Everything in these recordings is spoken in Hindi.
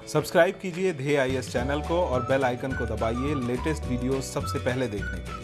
सब्सक्राइब कीजिए ध्येय आईएएस चैनल को और बेल आइकन को दबाइए लेटेस्ट वीडियो सबसे पहले देखने के लिए।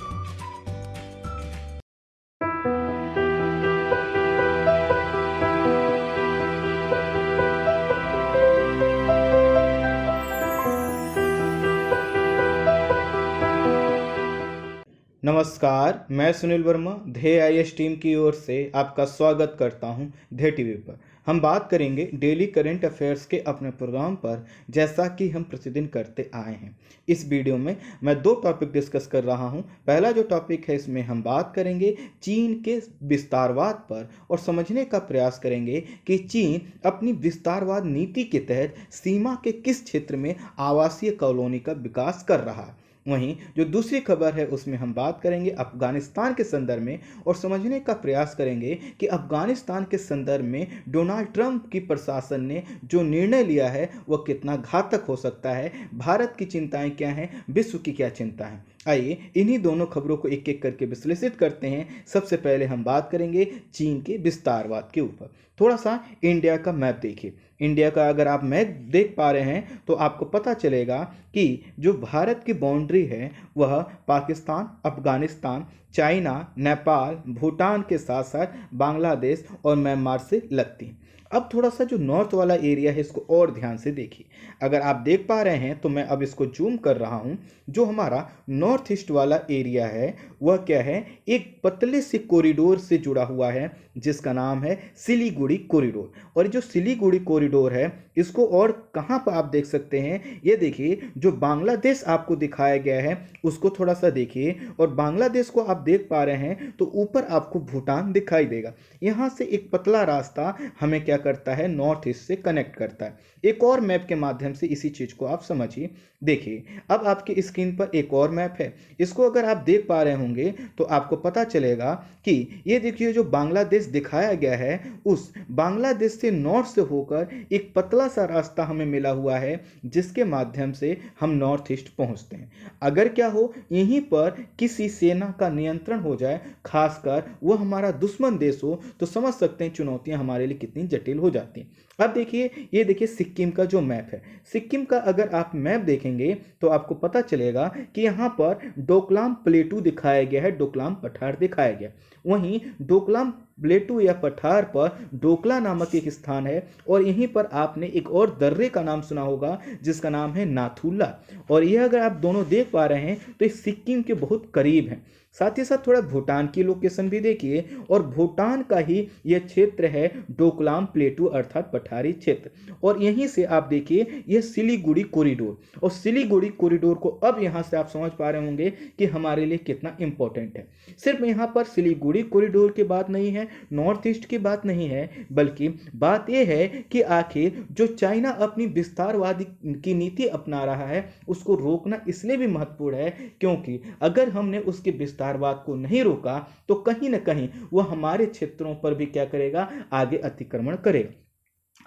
नमस्कार, मैं सुनील वर्मा ध्येय आईएएस टीम की ओर से आपका स्वागत करता हूं ध्येय टीवी पर। हम बात करेंगे डेली करंट अफेयर्स के अपने प्रोग्राम पर, जैसा कि हम प्रतिदिन करते आए हैं। इस वीडियो में मैं दो टॉपिक डिस्कस कर रहा हूं। पहला जो टॉपिक है, इसमें हम बात करेंगे चीन के विस्तारवाद पर और समझने का प्रयास करेंगे कि चीन अपनी विस्तारवाद नीति के तहत सीमा के किस क्षेत्र में आवासीय कॉलोनी का विकास कर रहा है। वहीं जो दूसरी खबर है, उसमें हम बात करेंगे अफगानिस्तान के संदर्भ में और समझने का प्रयास करेंगे कि अफगानिस्तान के संदर्भ में डोनाल्ड ट्रंप की प्रशासन ने जो निर्णय लिया है वह कितना घातक हो सकता है, भारत की चिंताएं क्या हैं, विश्व की क्या चिंता है। आइए इन्हीं दोनों खबरों को एक एक करके विश्लेषित करते हैं। सबसे पहले हम बात करेंगे चीन के विस्तारवाद के ऊपर। थोड़ा सा इंडिया का मैप देखिए। इंडिया का अगर आप मैप देख पा रहे हैं तो आपको पता चलेगा कि जो भारत की बाउंड्री है वह पाकिस्तान, अफगानिस्तान, चाइना, नेपाल, भूटान के साथ साथ बांग्लादेश और म्यांमार से लगती है। अब थोड़ा सा जो नॉर्थ वाला एरिया है, इसको और ध्यान से देखिए। अगर आप देख पा रहे हैं तो मैं अब इसको जूम कर रहा हूं। जो हमारा नॉर्थ ईस्ट वाला एरिया है वह क्या है, एक पतले से कॉरिडोर से जुड़ा हुआ है जिसका नाम है सिलीगुड़ी कॉरिडोर। और जो सिलीगुड़ी कॉरिडोर है, इसको और कहां पर आप देख सकते हैं, ये देखिए जो बांग्लादेश आपको दिखाया गया है उसको थोड़ा सा देखिए, और बांग्लादेश को आप देख पा रहे हैं तो ऊपर आपको भूटान दिखाई देगा। यहां से एक पतला रास्ता हमें क्या करता है, नॉर्थ ईस्ट से कनेक्ट करता है। एक और मैप के माध्यम से इसी चीज को आप समझिए। देखिए अब आपकी स्क्रीन पर एक और मैप है। इसको अगर आप देख पा रहे होंगे तो आपको पता चलेगा कि ये देखिए जो बांग्लादेश दिखाया गया है, उस बांग्लादेश से नॉर्थ से होकर एक पतला सा रास्ता हमें मिला हुआ है जिसके माध्यम से हम नॉर्थ ईस्ट पहुंचते हैं। अगर क्या हो, यहीं पर किसी सेना का नियंत्रण हो जाए, खासकर वो हमारा दुश्मन देश हो, तो समझ सकते हैं चुनौतियां हमारे लिए कितनी जटिल हो जाती हैं। अब देखिए, ये देखिए सिक्किम का जो मैप है। सिक्किम का अगर आप मैप देखेंगे तो आपको पता चलेगा कि यहाँ पर डोकलाम प्लेटू दिखाया गया है, डोकलाम पठार दिखाया गया। वहीं डोकलाम प्लेटू या पठार पर डोकला नामक एक स्थान है, और यहीं पर आपने एक और दर्रे का नाम सुना होगा जिसका नाम है नाथुला। और यह अगर आप दोनों देख पा रहे हैं तो इस सिक्किम के बहुत करीब है। साथ ही साथ थोड़ा भूटान की लोकेशन भी देखिए, और भूटान का ही यह क्षेत्र है डोकलाम प्लेटू अर्थात पठारी क्षेत्र। और यहीं से आप देखिए यह सिलीगुड़ी कॉरिडोर, और सिलीगुड़ी कॉरिडोर को अब यहां से आप समझ पा रहे होंगे कि हमारे लिए कितना इंपॉर्टेंट है। सिर्फ यहां पर सिलीगुड़ी कॉरिडोर की बात नहीं है, नॉर्थ ईस्ट की बात नहीं है, बल्कि बात यह है कि आखिर जो चाइना अपनी विस्तारवादी की नीति अपना रहा है उसको रोकना इसलिए भी महत्वपूर्ण है, क्योंकि अगर हमने उसके विस्तारवाद को नहीं रोका तो कहीं ना कहीं वह हमारे क्षेत्रों पर भी क्या करेगा, आगे अतिक्रमण करेगा।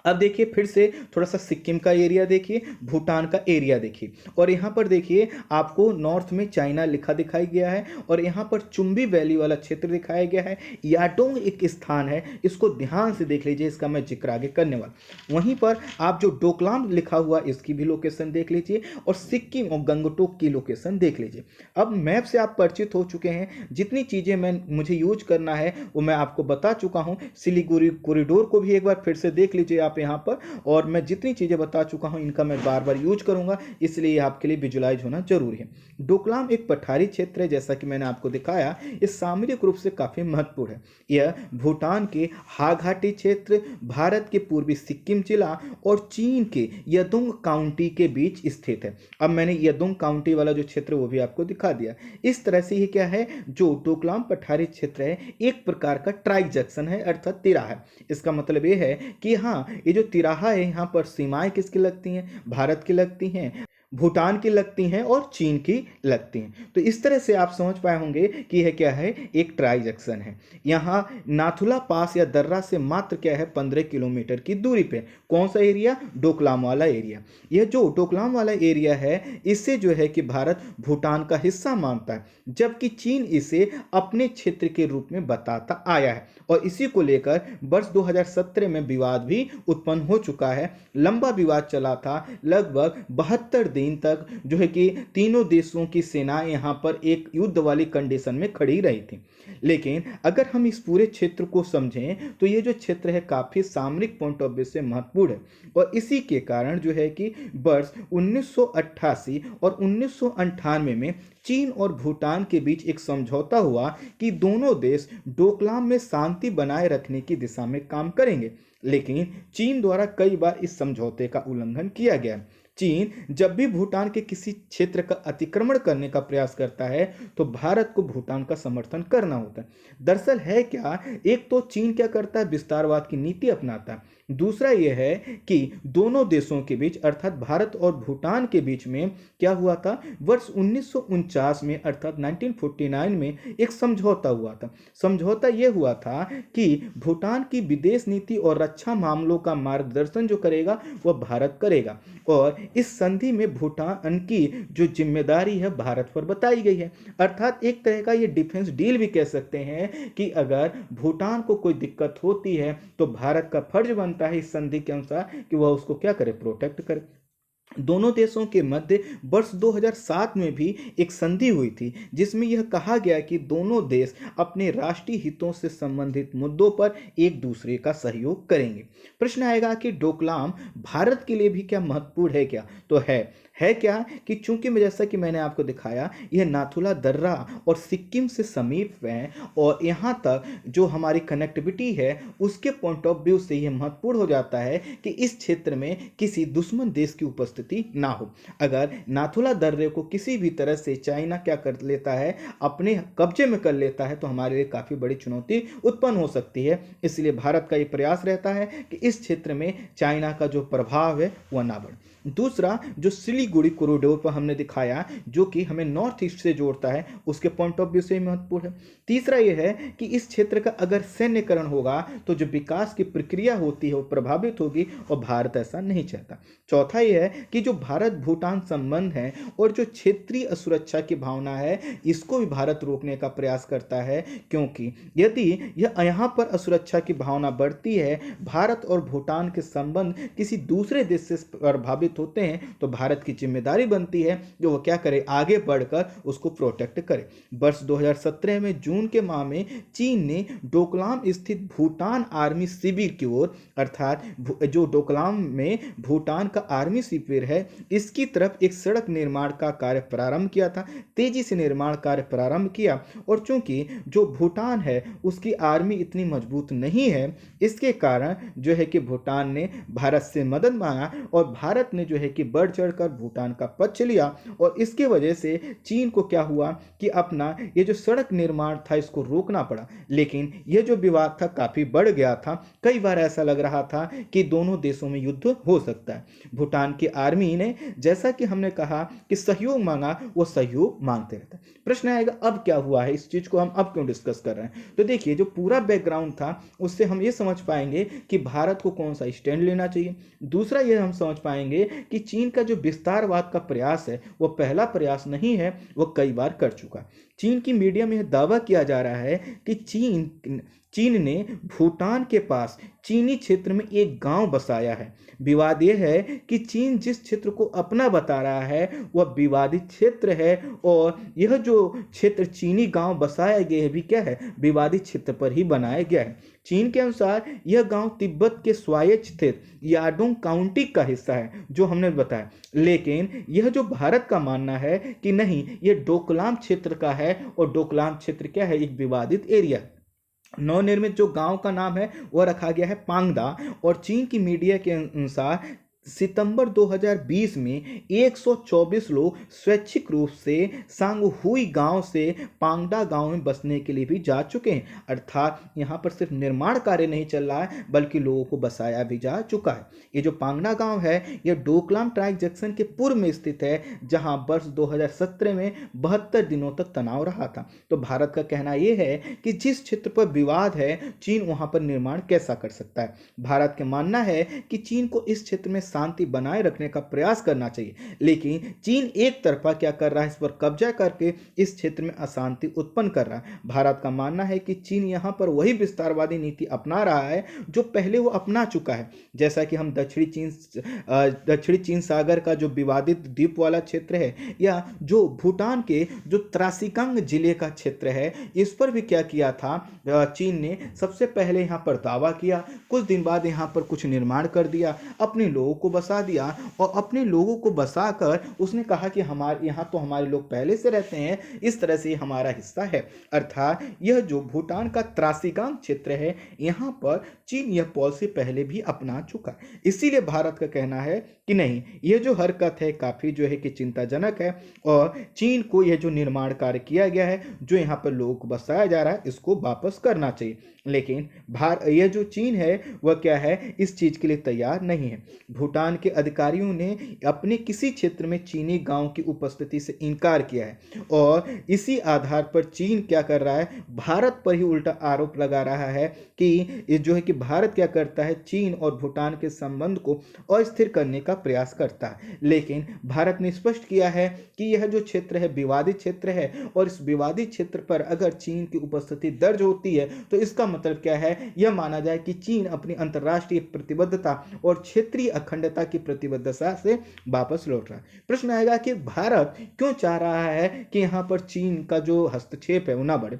अब देखिए फिर से थोड़ा सा सिक्किम का एरिया देखिए, भूटान का एरिया देखिए, और यहाँ पर देखिए आपको नॉर्थ में चाइना लिखा दिखाई गया है, और यहाँ पर चुंबी वैली वाला क्षेत्र दिखाया गया है। याडोंग एक स्थान है, इसको ध्यान से देख लीजिए, इसका मैं जिक्र आगे करने वाला। वहीं पर आप जो डोकलाम लिखा हुआ इसकी भी लोकेशन देख लीजिए, और सिक्किम और गंगटोक की लोकेशन देख लीजिए। अब मैप से आप परिचित हो चुके हैं, जितनी चीज़ें मुझे यूज करना है वो मैं आपको बता चुका हूँ। सिलीगुड़ी कॉरिडोर को भी एक बार फिर से देख लीजिए आप यहाँ पर, और मैं जितनी चीजें बता चुका हूं इनका मैं बार बार यूज करूंगा, इसलिए आपके लिए विजुलाइज होना जरूरी है। डोकलाम एक पठारी क्षेत्र है, जैसा कि मैंने आपको दिखाया, ये सामरिक रूप से काफी महत्वपूर्ण है। यह भूटान के हा घाटी क्षेत्र, भारत के पूर्वी सिक्किम जिला और चीन के यदुंग काउंटी के बीच स्थित है। अब मैंने यदुंग काउंटी वाला जो क्षेत्र वो भी आपको दिखा दिया। इस तरह से ये क्या है, जो डोकलाम पठारी क्षेत्र है, एक प्रकार का ट्राई जंक्शन है, अर्थात तिराहा। इसका मतलब ये है कि हाँ, ये जो तिराहा है यहाँ पर सीमाएं किसकी लगती हैं, भारत की लगती हैं। भूटान की लगती हैं और चीन की लगती हैं। तो इस तरह से आप समझ पाए होंगे कि यह क्या है, एक ट्राई जंक्शन है। यहाँ नाथुला पास या दर्रा से मात्र क्या है 15 किलोमीटर की दूरी पे। कौन सा एरिया? डोकलाम वाला एरिया। यह जो डोकलाम वाला एरिया है इसे जो है कि भारत भूटान का हिस्सा मानता है, जबकि चीन इसे अपने क्षेत्र के रूप में बताता आया है। और इसी को लेकर वर्ष 2017 में विवाद भी उत्पन्न हो चुका है। लंबा विवाद चला था, लगभग 72 दिन तक जो है कि तीनों देशों की सेनाएं यहां पर एक युद्ध वाली कंडीशन में खड़ी रही थी। लेकिन अगर हम इस पूरे क्षेत्र को समझें तो ये जो क्षेत्र है काफी सामरिक पॉइंट ऑफ व्यू से महत्वपूर्ण है। और इसी के कारण जो है कि वर्ष 1988 और 1998 में चीन और भूटान के बीच एक समझौता हुआ कि दोनों देश डोकलाम में शांति बनाए रखने की दिशा में काम करेंगे। लेकिन चीन द्वारा कई बार इस समझौते का उल्लंघन किया गया। चीन जब भी भूटान के किसी क्षेत्र का अतिक्रमण करने का प्रयास करता है तो भारत को भूटान का समर्थन करना होता है। दरअसल है क्या, एक तो चीन क्या करता है, विस्तारवाद की नीति अपनाता है। दूसरा यह है कि दोनों देशों के बीच अर्थात भारत और भूटान के बीच में क्या हुआ था, वर्ष 1949 में अर्थात 1949 में एक समझौता हुआ था। समझौता यह हुआ था कि भूटान की विदेश नीति और रक्षा मामलों का मार्गदर्शन जो करेगा वह भारत करेगा। और इस संधि में भूटान की जो जिम्मेदारी है भारत पर बताई गई है। अर्थात एक तरह का ये डिफेंस डील भी कह सकते हैं कि अगर भूटान को कोई दिक्कत होती है तो भारत का फर्ज बनता है इस संधि के अनुसार कि वह उसको क्या करे, प्रोटेक्ट करे। दोनों देशों के मध्य वर्ष 2007 में भी एक संधि हुई थी जिसमें यह कहा गया कि दोनों देश अपने राष्ट्रीय हितों से संबंधित मुद्दों पर एक दूसरे का सहयोग करेंगे। प्रश्न आएगा कि डोकलाम भारत के लिए भी क्या महत्वपूर्ण है क्या? तो है क्या कि चूंकि जैसा कि मैंने आपको दिखाया यह नाथुला दर्रा और सिक्किम से समीप है और यहाँ तक जो हमारी कनेक्टिविटी है उसके पॉइंट ऑफ व्यू से यह महत्वपूर्ण हो जाता है कि इस क्षेत्र में किसी दुश्मन देश की उपस्थिति ना हो। अगर नाथुला दर्रे को किसी भी तरह से चाइना क्या कर लेता है, अपने कब्जे में कर लेता है, तो हमारे लिए काफ़ी बड़ी चुनौती उत्पन्न हो सकती है। इसलिए भारत का ये प्रयास रहता है कि इस क्षेत्र में चाइना का जो प्रभाव है वह ना बढ़े। दूसरा, जो सिलीगुड़ी कॉरिडोर पर हमने दिखाया जो कि हमें नॉर्थ ईस्ट से जोड़ता है, उसके पॉइंट ऑफ व्यू से महत्वपूर्ण है। तीसरा यह है कि इस क्षेत्र का अगर सैन्यकरण होगा तो जो विकास की प्रक्रिया होती है वो प्रभावित होगी और भारत ऐसा नहीं चाहता। चौथा यह है कि जो भारत भूटान संबंध है और जो क्षेत्रीय असुरक्षा की भावना है इसको भी भारत रोकने का प्रयास करता है, क्योंकि यदि यहाँ पर असुरक्षा की भावना बढ़ती है, भारत और भूटान के संबंध किसी दूसरे देश से प्रभावित होते हैं तो भारत की जिम्मेदारी बनती है जो वो क्या करे, आगे बढ़कर उसको प्रोटेक्ट करे। वर्ष 2017 में जून के माह में चीन ने डोकलाम स्थित भूटान आर्मी शिविर की ओर, अर्थात जो डोकलाम में भूटान का आर्मी शिविर है इसकी तरफ एक सड़क निर्माण का कार्य प्रारंभ किया था। तेजी से निर्माण कार्य प्रारंभ किया और चूंकि जो भूटान है उसकी आर्मी इतनी मजबूत नहीं है, इसके कारण जो है कि भूटान ने भारत से मदद मांगा और भारत ने जो है कि बढ़ चढ़कर भूटान का पक्ष लिया। और इसके वजह से चीन को क्या हुआ कि अपना ये जो सड़क निर्माण था इसको रोकना पड़ा। लेकिन यह जो विवाद था काफी बढ़ गया था, कई बार ऐसा लग रहा था कि दोनों देशों में युद्ध हो सकता है। भूटान की आर्मी ने जैसा कि हमने कहा कि सहयोग मांगा, वो सहयोग मांगते रहता है। प्रश्न आएगा अब क्या हुआ है, इस चीज को हम अब क्यों डिस्कस कर रहे हैं? तो देखिए जो पूरा बैकग्राउंड था उससे हम ये समझ पाएंगे कि भारत को कौन सा स्टैंड लेना चाहिए। दूसरा ये हम समझ पाएंगे कि चीन का जो विस्तारवाद का प्रयास है वो पहला प्रयास नहीं है, वो कई बार कर चुका है। चीन की मीडिया में यह दावा किया जा रहा है कि चीन ने भूटान के पास चीनी क्षेत्र में एक गांव बसाया है। विवाद यह है कि चीन जिस क्षेत्र को अपना बता रहा है वह विवादित क्षेत्र है और यह जो क्षेत्र चीनी गांव बसाया गया है भी क्या है, विवादित क्षेत्र पर ही बनाया गया है। चीन के अनुसार यह गांव तिब्बत के स्वायत्त स्थित याडोंग काउंटी का हिस्सा है जो हमने बताया, लेकिन यह जो भारत का मानना है कि नहीं यह डोकलाम क्षेत्र का है और डोकलाम क्षेत्र क्या है, एक विवादित एरिया। नवनिर्मित जो गांव का नाम है वह रखा गया है पांगदा और चीन की मीडिया के अनुसार सितंबर 2020 में 124 लोग स्वैच्छिक रूप से सांगहुई गांव से पांगडा गांव में बसने के लिए भी जा चुके हैं। अर्थात यहां पर सिर्फ निर्माण कार्य नहीं चल रहा है बल्कि लोगों को बसाया भी जा चुका है। ये जो पांगडा गांव है यह डोकलाम ट्राइक जंक्शन के पूर्व में स्थित है, जहां वर्ष 2017 में 72 दिनों तक तनाव रहा था। तो भारत का कहना यह है कि जिस क्षेत्र पर विवाद है चीन वहां पर निर्माण कैसा कर सकता है। भारत का मानना है कि चीन को इस क्षेत्र में शांति बनाए रखने का प्रयास करना चाहिए, लेकिन चीन एक तरफा क्या कर रहा है, इस पर कब्जा करके इस क्षेत्र में अशांति उत्पन्न कर रहा है। भारत का मानना है कि चीन यहां पर वही विस्तारवादी नीति अपना रहा है जो पहले वो अपना चुका है। जैसा कि हम दक्षिणी चीन सागर का जो विवादित द्वीप वाला क्षेत्र है, या जो भूटान के जो त्रासिकांग जिले का क्षेत्र है, इस पर भी क्या किया था चीन ने, सबसे पहले यहां पर दावा किया, कुछ दिन बाद यहां पर कुछ निर्माण कर दिया, अपने लोगों को बसा दिया, और अपने लोगों को बसाकर उसने कहा कि हमारे यहाँ तो हमारे लोग पहले से रहते हैं, इस तरह से हमारा हिस्सा है। अर्थात यह जो भूटान का त्रासिकांग क्षेत्र है, यहाँ पर चीन यह पॉलिसी पहले भी अपना चुका है। इसीलिए भारत का कहना है कि नहीं, यह जो हरकत है काफ़ी जो है कि चिंताजनक है, और चीन को यह जो निर्माण कार्य किया गया है, जो यहाँ पर लोगों को बसाया जा रहा है, इसको वापस करना चाहिए। लेकिन यह जो चीन है वह क्या है, इस चीज़ के लिए तैयार नहीं है। भूटान के अधिकारियों ने अपने किसी क्षेत्र में चीनी गांव की उपस्थिति से इनकार किया है, और इसी आधार पर चीन क्या कर रहा है, भारत पर ही उल्टा आरोप लगा रहा है कि जो है कि भारत क्या करता है, चीन और भूटान के संबंध को अस्थिर करने का प्रयास करता है। लेकिन भारत ने स्पष्ट किया है कि यह जो क्षेत्र है विवादित क्षेत्र है, और इस विवादित क्षेत्र पर अगर चीन की उपस्थिति दर्ज होती है तो इसका मतलब क्या है, यह माना जाए कि चीन अपनी अंतर्राष्ट्रीय प्रतिबद्धता और क्षेत्रीय अखंडता की प्रतिबद्धता से वापस लौट रहा है। प्रश्न आएगा कि भारत क्यों चाह रहा है कि यहाँ पर चीन का जो हस्तक्षेप है वो ना बढ़े।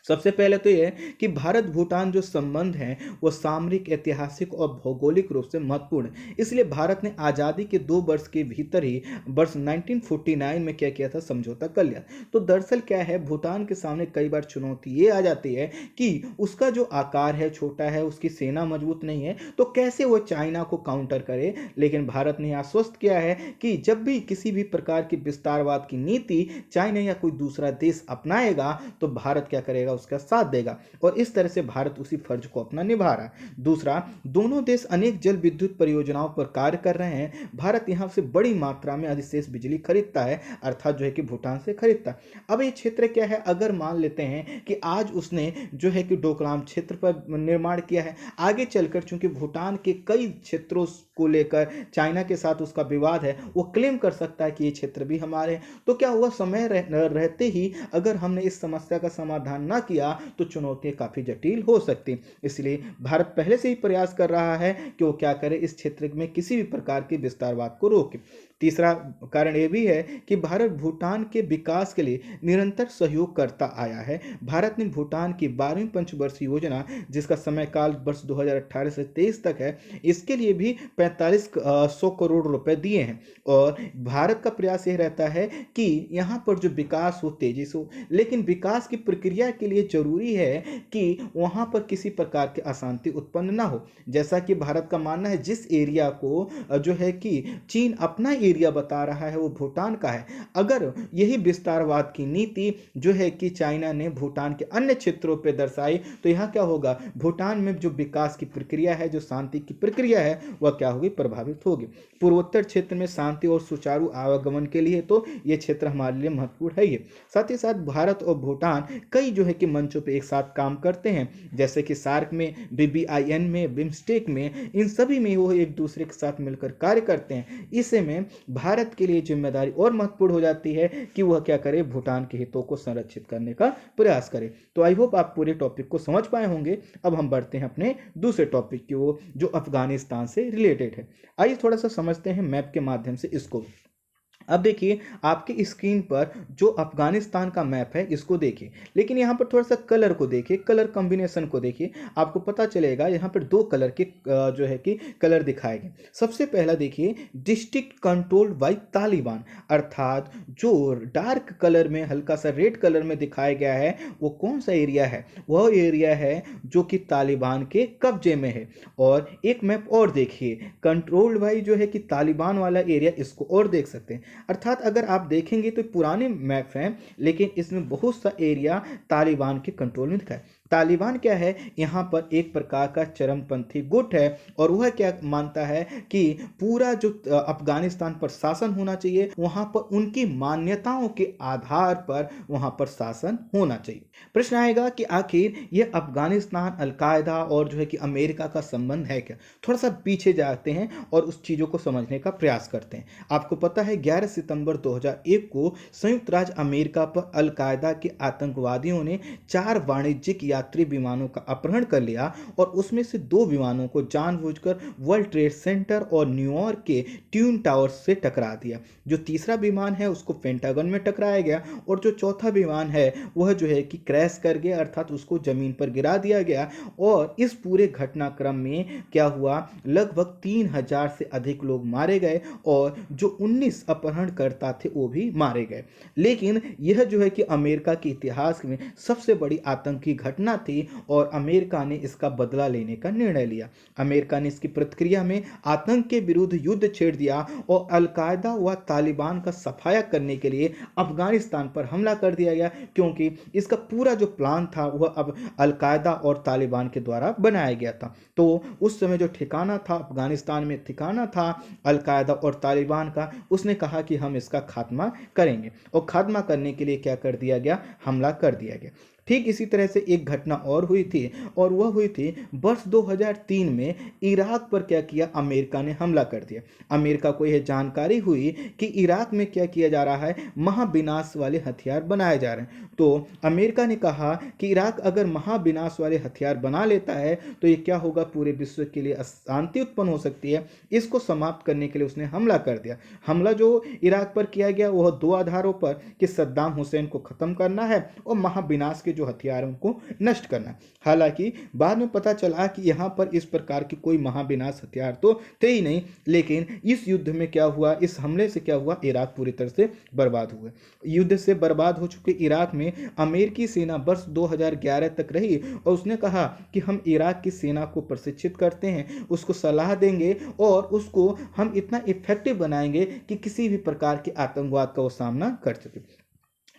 सबसे पहले तो यह कि भारत भूटान जो संबंध है वो सामरिक, ऐतिहासिक और भौगोलिक रूप से महत्वपूर्ण है। इसलिए भारत ने आज़ादी के 2 वर्ष के भीतर ही वर्ष 1949 में क्या किया था, समझौता कर लिया। तो दरअसल क्या है, भूटान के सामने कई बार चुनौती ये आ जाती है कि उसका जो आकार है छोटा है, उसकी सेना मजबूत नहीं है, तो कैसे वो चाइना को काउंटर करे। लेकिन भारत ने आश्वस्त किया है कि जब भी किसी भी प्रकार की विस्तारवाद की नीति चाइना या कोई दूसरा देश अपनाएगा तो भारत क्या करेगा, उसका साथ देगा, और इस तरह से भारत उसी फर्ज को अपना निभा रहा है। दूसरा, दोनों देश अनेक जल विद्युत परियोजनाओं पर कार्य कर रहे हैं। भारत यहां से बड़ी मात्रा में अधिशेष बिजली खरीदता है, अर्थात जो है कि भूटान से खरीदता है। अब ये क्षेत्र क्या है, अगर मान लेते हैं कि आज उसने जो है कि डोकलाम क्षेत्र पर निर्माण किया है, आगे चलकर चूंकि भूटान के कई क्षेत्रों को लेकर चाइना के साथ उसका विवाद है, वो क्लेम कर सकता है कि ये क्षेत्र भी हमारे हैं। तो क्या हुआ, समय रहते ही अगर हमने इस समस्या का समाधान ना किया तो चुनौतियां काफी जटिल हो सकती। इसलिए भारत पहले से ही प्रयास कर रहा है कि वो क्या करे, इस क्षेत्र में किसी भी प्रकार के विस्तारवाद को रोके। तीसरा कारण यह भी है कि भारत भूटान के विकास के लिए निरंतर सहयोग करता आया है। भारत ने भूटान की 12वीं पंचवर्षीय योजना, जिसका समय काल वर्ष 2018 से 23 तक है, इसके लिए भी 4500 करोड़ रुपए दिए हैं। और भारत का प्रयास यह रहता है कि यहाँ पर जो विकास हो तेजी से हो, लेकिन विकास की प्रक्रिया के लिए जरूरी है कि वहाँ पर किसी प्रकार की अशांति उत्पन्न ना हो। जैसा कि भारत का मानना है, जिस एरिया को जो है कि चीन अपना एरिया बता रहा है वो भूटान का है। अगर यही विस्तारवाद की नीति जो है कि चाइना ने भूटान के अन्य क्षेत्रों पर दर्शाई तो यहाँ क्या होगा, भूटान में जो विकास की प्रक्रिया है, जो शांति की प्रक्रिया है, वह क्या होगी, प्रभावित होगी। पूर्वोत्तर क्षेत्र में शांति और सुचारू आवागमन के लिए तो ये क्षेत्र हमारे लिए महत्वपूर्ण है। ये साथ ही साथ भारत और भूटान कई जो है कि मंचों पे एक साथ काम करते हैं, जैसे कि सार्क में, BBIN में, बिम्स्टेक में, इन सभी में वो एक दूसरे के साथ मिलकर कार्य करते हैं। इसे में भारत के लिए जिम्मेदारी और महत्वपूर्ण हो जाती है कि वह क्या करे, भूटान के हितों को संरक्षित करने का प्रयास करे। तो आई होप आप पूरे टॉपिक को समझ पाए होंगे। अब हम बढ़ते हैं अपने दूसरे टॉपिक की ओर, जो अफगानिस्तान से रिलेटेड है। आइए थोड़ा सा समझते हैं मैप के माध्यम से इसको। अब देखिए आपकी स्क्रीन पर जो अफगानिस्तान का मैप है इसको देखिए, लेकिन यहाँ पर थोड़ा सा कलर को देखिए, कलर कॉम्बिनेशन को देखिए। आपको पता चलेगा यहाँ पर दो कलर के जो है कि कलर दिखाए गए। सबसे पहला देखिए डिस्ट्रिक्ट कंट्रोल्ड बाय तालिबान, अर्थात जो डार्क कलर में हल्का सा रेड कलर में दिखाया गया है वो कौन सा एरिया है, वह एरिया है जो कि तालिबान के कब्जे में है। और एक मैप और देखिए कंट्रोल्ड बाय जो है कि तालिबान वाला एरिया, इसको और देख सकते हैं। अर्थात अगर आप देखेंगे तो पुराने मैप हैं लेकिन इसमें बहुत सा एरिया तालिबान के कंट्रोल में दिखा है। तालिबान क्या है, यहाँ पर एक प्रकार का चरमपंथी गुट है और वह क्या मानता है कि पूरा जो अफगानिस्तान पर शासन होना चाहिए, वहां पर उनकी मान्यताओं के आधार पर वहां पर शासन होना चाहिए। प्रश्न आएगा कि आखिर यह अफगानिस्तान, अलकायदा और जो है कि अमेरिका का संबंध है क्या। थोड़ा सा पीछे जाते हैं और उस चीज़ों को समझने का प्रयास करते हैं। आपको पता है 11 सितंबर 2001 को संयुक्त राज्य अमेरिका पर अलकायदा के आतंकवादियों ने 4 वाणिज्यिक यात्री विमानों का अपहरण कर लिया और उसमें से 2 विमानों को जानबूझकर वर्ल्ड ट्रेड सेंटर और न्यूयॉर्क के ट्विन टावर्स से टकरा दिया। जो तीसरा विमान है उसको पेंटागन में टकराया गया और जो चौथा विमान है वह जो है कि क्रैश कर गया, अर्थात उसको जमीन पर गिरा दिया गया। और इस पूरे घटनाक्रम में क्या हुआ, लगभग 3000 से अधिक लोग मारे गए और जो 19 अपहरणकर्ता थे वो भी मारे गए। लेकिन यह जो है कि अमेरिका के इतिहास में सबसे बड़ी आतंकी घटना थी और अमेरिका ने इसका बदला लेने का निर्णय लिया। अमेरिका ने इसकी प्रतिक्रिया में आतंक के विरुद्ध युद्ध छेड़ दिया और अलकायदा व तालिबान का सफाया करने के लिए अफगानिस्तान पर हमला कर दिया गया, क्योंकि इसका पूरा जो प्लान था वह अब अलकायदा और तालिबान के द्वारा बनाया गया था। तो उस समय जो ठिकाना था अफगानिस्तान में, ठिकाना था अलकायदा और तालिबान का, उसने कहा कि हम इसका खात्मा करेंगे और खात्मा करने के लिए क्या कर दिया गया, हमला कर दिया गया। ठीक इसी तरह से एक घटना और हुई थी और वह हुई थी वर्ष 2003 में इराक पर क्या किया, अमेरिका ने हमला कर दिया। अमेरिका को यह जानकारी हुई कि इराक में क्या किया जा रहा है, महाविनाश वाले हथियार बनाए जा रहे हैं। तो अमेरिका ने कहा कि इराक अगर महाविनाश वाले हथियार बना लेता है तो ये क्या होगा, पूरे विश्व के लिए अशांति उत्पन्न हो सकती है। इसको समाप्त करने के लिए उसने हमला कर दिया। हमला जो इराक पर किया गया वह 2 आधारों पर कि सद्दाम हुसैन को खत्म करना है और महाविनाश के जो हथियार उनको नष्ट करना। हालांकि बाद में पता चला कि यहाँ पर इस प्रकार की कोई महाविनाश हथियार तो थे ही नहीं, लेकिन इस युद्ध में क्या हुआ, इस हमले से क्या हुआ, इराक पूरी तरह से बर्बाद हुआ। युद्ध से बर्बाद हो चुके इराक में अमेरिकी सेना वर्ष 2011 तक रही और उसने कहा कि हम इराक की सेना को प्रशिक्षित करते हैं, उसको सलाह देंगे और उसको हम इतना इफेक्टिव बनाएंगे कि किसी भी प्रकार के आतंकवाद का वो सामना कर सके।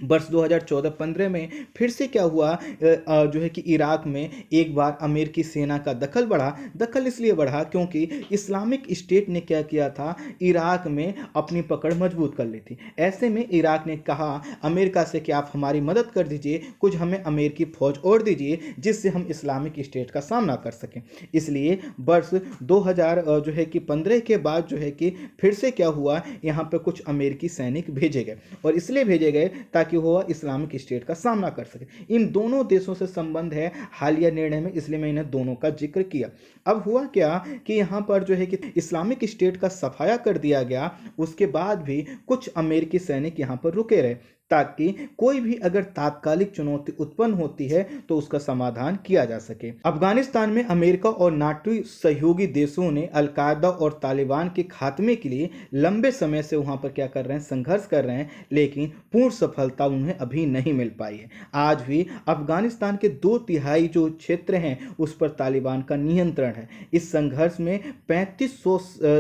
वर्ष 2014-15 में फिर से क्या हुआ, जो है कि इराक में एक बार अमेरिकी सेना का दखल बढ़ा। दखल इसलिए बढ़ा क्योंकि इस्लामिक स्टेट ने क्या किया था, इराक में अपनी पकड़ मजबूत कर ली थी। ऐसे में इराक ने कहा अमेरिका से कि आप हमारी मदद कर दीजिए, कुछ हमें अमेरिकी फौज और दीजिए जिससे हम इस्लामिक स्टेट का सामना कर सकें। इसलिए वर्ष 2000 जो है कि 15 के बाद जो है कि फिर से क्या हुआ, यहाँ पर कुछ अमेरिकी सैनिक भेजे गए और इसलिए भेजे गए ताकि वो इस्लामिक स्टेट का सामना कर सके। इन दोनों देशों से संबंध है हालिया निर्णय में, इसलिए मैंने दोनों का जिक्र किया। अब हुआ क्या कि यहाँ पर जो है कि इस्लामिक स्टेट का सफाया कर दिया गया, उसके बाद भी कुछ अमेरिकी सैनिक यहाँ पर रुके रहे ताकि कोई भी अगर तात्कालिक चुनौती उत्पन्न होती है तो उसका समाधान किया जा सके। अफगानिस्तान में अमेरिका और नाटो सहयोगी देशों ने अलकायदा और तालिबान के खात्मे के लिए लंबे समय से वहां पर क्या कर रहे हैं, संघर्ष कर रहे हैं, लेकिन पूर्ण सफलता उन्हें अभी नहीं मिल पाई है। आज भी अफगानिस्तान के 2/3 जो क्षेत्र हैं उस पर तालिबान का नियंत्रण है। इस संघर्ष में 3500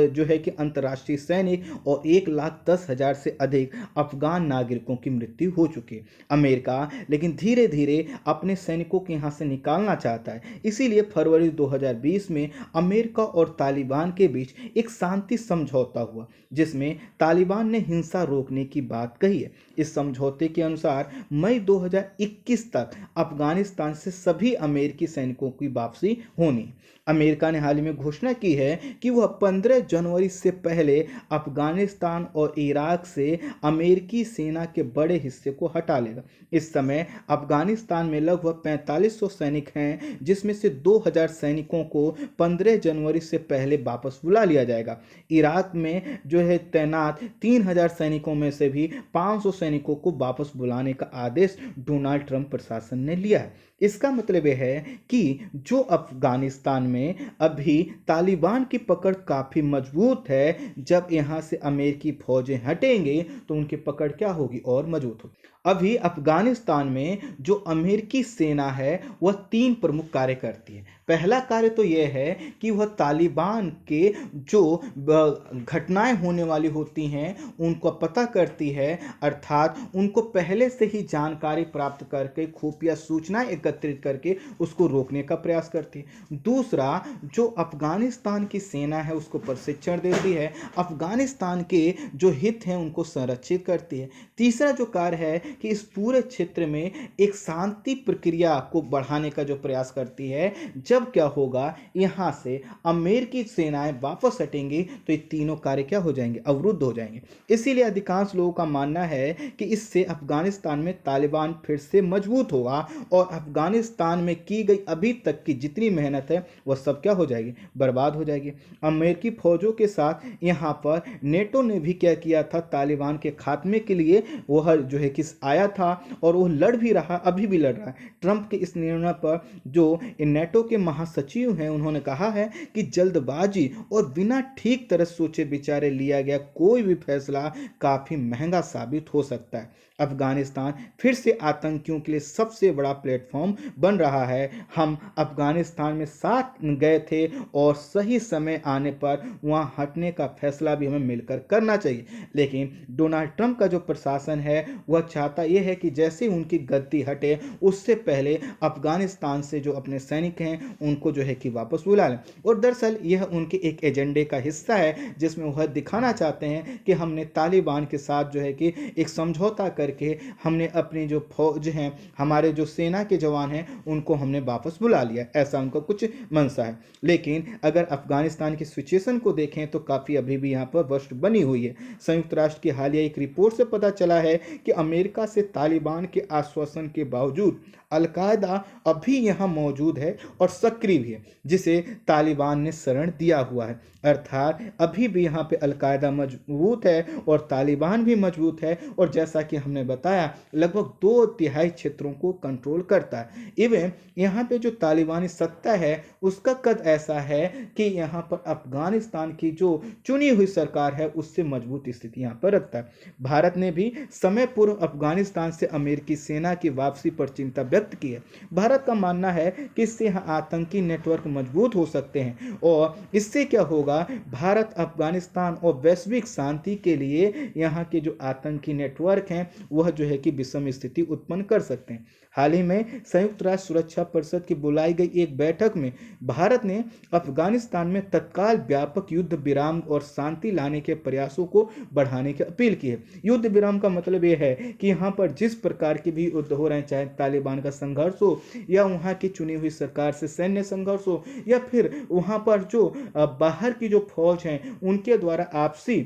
जो है कि अंतर्राष्ट्रीय सैनिक और 1,10,000 से अधिक अफगान नागरिकों की मृत्यु हो चुकी है। अमेरिका लेकिन धीरे धीरे अपने सैनिकों को यहां से निकालना चाहता है। इसीलिए फरवरी 2020 में अमेरिका और तालिबान के बीच एक शांति समझौता हुआ जिसमें तालिबान ने हिंसा रोकने की बात कही है। इस समझौते के अनुसार मई 2021 तक अफगानिस्तान से सभी अमेरिकी सैनिकों की वापसी होनी। अमेरिका ने हाल ही में घोषणा की है कि वह 15 जनवरी से पहले अफगानिस्तान और इराक से अमेरिकी सेना के बड़े हिस्से को हटा लेगा। इस समय अफगानिस्तान में लगभग 4500 सैनिक हैं, जिसमें से 2000 सैनिकों को 15 जनवरी से पहले वापस बुला लिया जाएगा। इराक में जो है तैनात 3000 सैनिकों में से भी 500 सैनिकों को वापस बुलाने का आदेश डोनाल्ड ट्रंप प्रशासन ने लिया है। इसका मतलब यह है कि जो अफगानिस्तान में अभी तालिबान की पकड़ काफ़ी मजबूत है, जब यहाँ से अमेरिकी फौजें हटेंगे तो उनकी पकड़ क्या होगी, और मजबूत होगी। अभी अफगानिस्तान में जो अमेरिकी सेना है वह 3 प्रमुख कार्य करती है। पहला कार्य तो यह है कि वह तालिबान के जो घटनाएं होने वाली होती हैं उनको पता करती है, अर्थात उनको पहले से ही जानकारी प्राप्त करके खुफिया सूचनाएं एकत्रित करके उसको रोकने का प्रयास करती है। दूसरा, जो अफगानिस्तान की सेना है उसको प्रशिक्षण देती है, अफगानिस्तान के जो हित हैं उनको संरक्षित करती है। तीसरा जो कार्य है कि इस पूरे क्षेत्र में एक शांति प्रक्रिया को बढ़ाने का जो प्रयास करती है। जब क्या होगा, यहाँ से अमेरिकी सेनाएं वापस हटेंगी तो ये तीनों कार्य क्या हो जाएंगे, अवरुद्ध हो जाएंगे। इसीलिए अधिकांश लोगों का मानना है कि इससे अफगानिस्तान में तालिबान फिर से मजबूत होगा और अफगानिस्तान में की गई अभी तक की जितनी मेहनत है वह सब क्या हो जाएगी, बर्बाद हो जाएगी। अमेरिकी फौजों के साथ यहाँ पर नेटो ने भी क्या किया था, तालिबान के खात्मे के लिए वह जो है कि आया था और वो लड़ भी रहा, अभी भी लड़ रहा है। ट्रंप के इस निर्णय पर जो नेटो के महासचिव हैं उन्होंने कहा है कि जल्दबाजी और बिना ठीक तरह सोचे विचारे लिया गया कोई भी फैसला काफी महंगा साबित हो सकता है। अफगानिस्तान फिर से आतंकियों के लिए सबसे बड़ा प्लेटफॉर्म बन रहा है। हम अफगानिस्तान में साथ गए थे और सही समय आने पर वहां हटने का फैसला भी हमें मिलकर करना चाहिए, लेकिन डोनाल्ड ट्रंप का जो प्रशासन है वह चाहता यह है कि जैसे उनकी गद्दी हटे उससे पहले अफगानिस्तान से जो अपने सैनिक हैं उनको जो है कि वापस बुला लें। और दरअसल यह उनके एक एजेंडे का हिस्सा है जिसमें वह दिखाना चाहते हैं कि हमने तालिबान के साथ जो है कि एक समझौता करके हमने अपनी जो फौज हैं, हमारे जो सेना के जवान हैं, उनको हमने वापस बुला लिया, ऐसा उनका कुछ मंशा है। लेकिन अगर अफगानिस्तान की सिचुएशन को देखें तो काफ़ी अभी भी यहाँ पर वस्ट बनी हुई है। संयुक्त राष्ट्र की हालिया एक रिपोर्ट से पता चला है कि अमेरिका से तालिबान के आश्वासन के बावजूद अलकायदा अभी यहाँ मौजूद है और सक्रिय भी है, जिसे तालिबान ने शरण दिया हुआ है। अर्थात अभी भी यहाँ पे अलकायदा मजबूत है और तालिबान भी मजबूत है, और जैसा कि हमने बताया लगभग 2/3 क्षेत्रों को कंट्रोल करता है। इवन यहाँ पे जो तालिबानी सत्ता है उसका कद ऐसा है कि यहाँ पर अफगानिस्तान की जो चुनी हुई सरकार है उससे मजबूत स्थिति यहाँ पर रखता है। भारत ने भी समय पूर्व अफगानिस्तान से अमेरिकी सेना की वापसी पर चिंता व्यक्त की है। भारत का मानना है कि इससे यहाँ आतंकी नेटवर्क मजबूत हो सकते हैं और इससे क्या होगा, भारत अफगानिस्तान और वैश्विक शांति के लिए यहाँ के जो आतंकी नेटवर्क हैं वह जो है कि विषम स्थिति उत्पन्न कर सकते हैं। हाल ही में संयुक्त राष्ट्र सुरक्षा परिषद की बुलाई गई एक बैठक में भारत ने अफगानिस्तान में तत्काल व्यापक युद्ध विराम और शांति लाने के प्रयासों को बढ़ाने की अपील की है। युद्ध विराम का मतलब यह है कि यहाँ पर जिस प्रकार के भी युद्ध हो रहे हैं, चाहे तालिबान का संघर्ष हो या वहाँ की चुनी हुई सरकार से सैन्य संघर्ष हो या फिर वहाँ पर जो बाहर की जो फौज हैं उनके द्वारा आपसी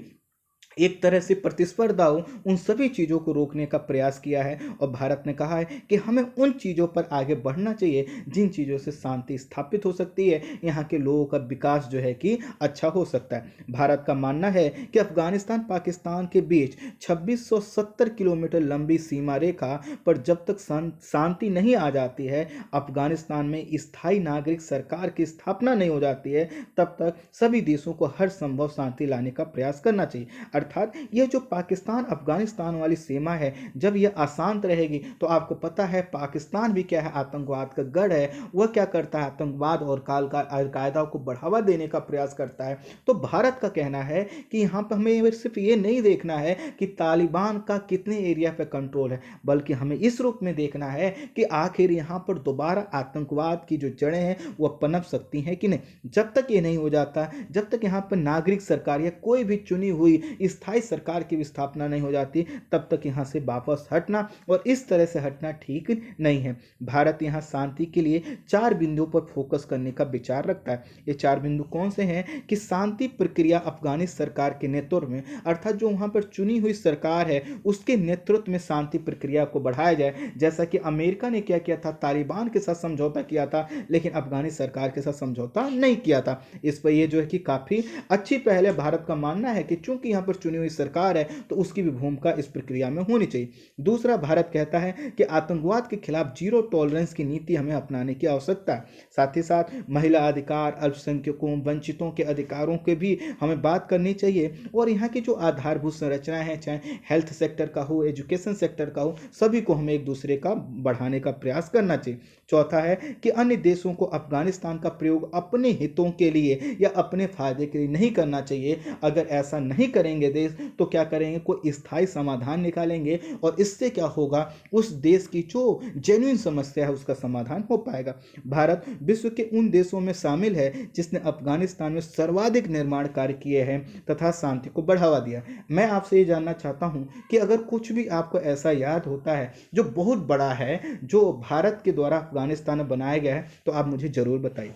एक तरह से प्रतिस्पर्धा हो, उन सभी चीज़ों को रोकने का प्रयास किया है। और भारत ने कहा है कि हमें उन चीज़ों पर आगे बढ़ना चाहिए जिन चीज़ों से शांति स्थापित हो सकती है, यहाँ के लोगों का विकास जो है कि अच्छा हो सकता है। भारत का मानना है कि अफगानिस्तान पाकिस्तान के बीच 2670 किलोमीटर लंबी सीमा रेखा पर जब तक शांति नहीं आ जाती है, अफगानिस्तान में स्थायी नागरिक सरकार की स्थापना नहीं हो जाती है, तब तक सभी देशों को हर संभव शांति लाने का प्रयास करना चाहिए। अर्थात यह जो पाकिस्तान अफगानिस्तान वाली सीमा है, जब यह अशांत रहेगी तो आपको पता है पाकिस्तान भी क्या है, आतंकवाद का गढ़ है। वह क्या करता है, आतंकवाद और अलकायदा को बढ़ावा देने का प्रयास करता है। तो भारत का कहना है कि यहाँ पर हमें सिर्फ ये नहीं देखना है कि तालिबान का कितने एरिया पे कंट्रोल है, बल्कि हमें इस रूप में देखना है कि आखिर यहाँ पर दोबारा आतंकवाद की जो जड़ें हैं वह पनप सकती हैं कि नहीं। जब तक ये नहीं हो जाता, जब तक यहाँ पर नागरिक सरकार या कोई भी चुनी हुई स्थायी सरकार की भी स्थापना नहीं हो जाती तब तक यहाँ से वापस हटना और इस तरह से हटना ठीक नहीं है। भारत यहाँ शांति के लिए 4 बिंदुओं पर फोकस करने का विचार रखता है। ये 4 बिंदु कौन से हैं कि शांति प्रक्रिया अफगानी सरकार के नेतृत्व में, अर्थात जो वहाँ पर चुनी हुई सरकार है उसके नेतृत्व में शांति प्रक्रिया को बढ़ाया जाए। जैसा कि अमेरिका ने क्या किया था, तालिबान के साथ समझौता किया था लेकिन अफगानी सरकार के साथ समझौता नहीं किया था। इस पर यह जो है कि काफ़ी अच्छी पहल है। भारत का मानना है कि चूंकि यहाँ पर चुनी हुई सरकार है तो उसकी भी भूमिका इस प्रक्रिया में होनी चाहिए। दूसरा, भारत कहता है कि आतंकवाद के खिलाफ जीरो टॉलरेंस की नीति हमें अपनाने की आवश्यकता है। साथ ही साथ महिला अधिकार, अल्पसंख्यकों, वंचितों के अधिकारों के भी हमें बात करनी चाहिए और यहाँ की जो आधारभूत संरचनाएं हैं, चाहे हेल्थ सेक्टर का हो, एजुकेशन सेक्टर का हो, सभी को हमें एक दूसरे का बढ़ाने का प्रयास करना चाहिए। चौथा है कि अन्य देशों को अफगानिस्तान का प्रयोग अपने हितों के लिए या अपने फायदे के लिए नहीं करना चाहिए। अगर ऐसा नहीं करेंगे देश तो क्या करेंगे, कोई स्थायी समाधान निकालेंगे और इससे क्या होगा, उस देश की जो जेन्युइन समस्या है उसका समाधान हो पाएगा। भारत विश्व के उन देशों में शामिल है जिसने अफगानिस्तान में सर्वाधिक निर्माण कार्य किए हैं तथा शांति को बढ़ावा दिया। मैं आपसे ये जानना चाहता हूं कि अगर कुछ भी आपको ऐसा याद होता है जो बहुत बड़ा है, जो भारत के द्वारा अफगानिस्तान में बनाया गया है, तो आप मुझे जरूर बताइए।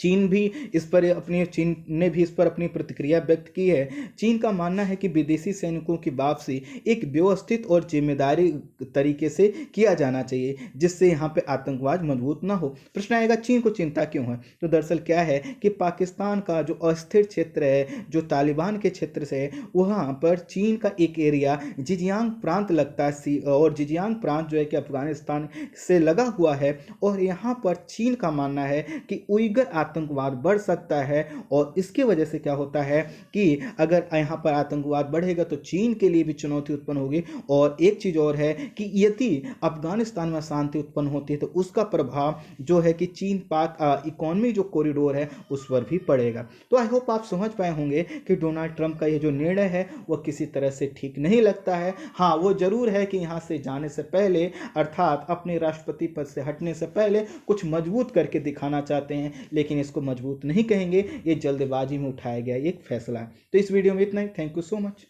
चीन ने भी इस पर अपनी प्रतिक्रिया व्यक्त की है। चीन का मानना है कि विदेशी सैनिकों की वापसी एक व्यवस्थित और जिम्मेदारी तरीके से किया जाना चाहिए जिससे यहाँ पे आतंकवाद मजबूत ना हो। प्रश्न आएगा चीन को चिंता क्यों है, तो दरअसल क्या है कि पाकिस्तान का जो अस्थिर क्षेत्र है, जो तालिबान के क्षेत्र से है, वहाँ पर चीन का एक एरिया जिजियांग प्रांत लगता है और जिजियांग प्रांत जो है कि अफगानिस्तान से लगा हुआ है और यहाँ पर चीन का मानना है कि उइगर आतंकवाद बढ़ सकता है और इसकी वजह से क्या होता है कि अगर यहाँ पर आतंकवाद बढ़ेगा तो चीन के लिए भी चुनौती उत्पन्न होगी। और एक चीज और है कि यदि अफगानिस्तान में शांति उत्पन्न होती है तो उसका प्रभाव जो है कि चीन पाक इकोनॉमी जो कॉरिडोर है उस पर भी पड़ेगा। तो आई होप आप समझ पाए होंगे कि डोनाल्ड ट्रंप का ये जो निर्णय है वह किसी तरह से ठीक नहीं लगता है। हाँ, वो जरूर है कि यहाँ से जाने से पहले, अर्थात अपने राष्ट्रपति पद से हटने से पहले कुछ मजबूत करके दिखाना चाहते हैं, लेकिन इसको मजबूत नहीं कहेंगे, ये जल्दबाजी में उठाया गया एक फैसला है। तो इस वीडियो में इतना ही। Thank you so much.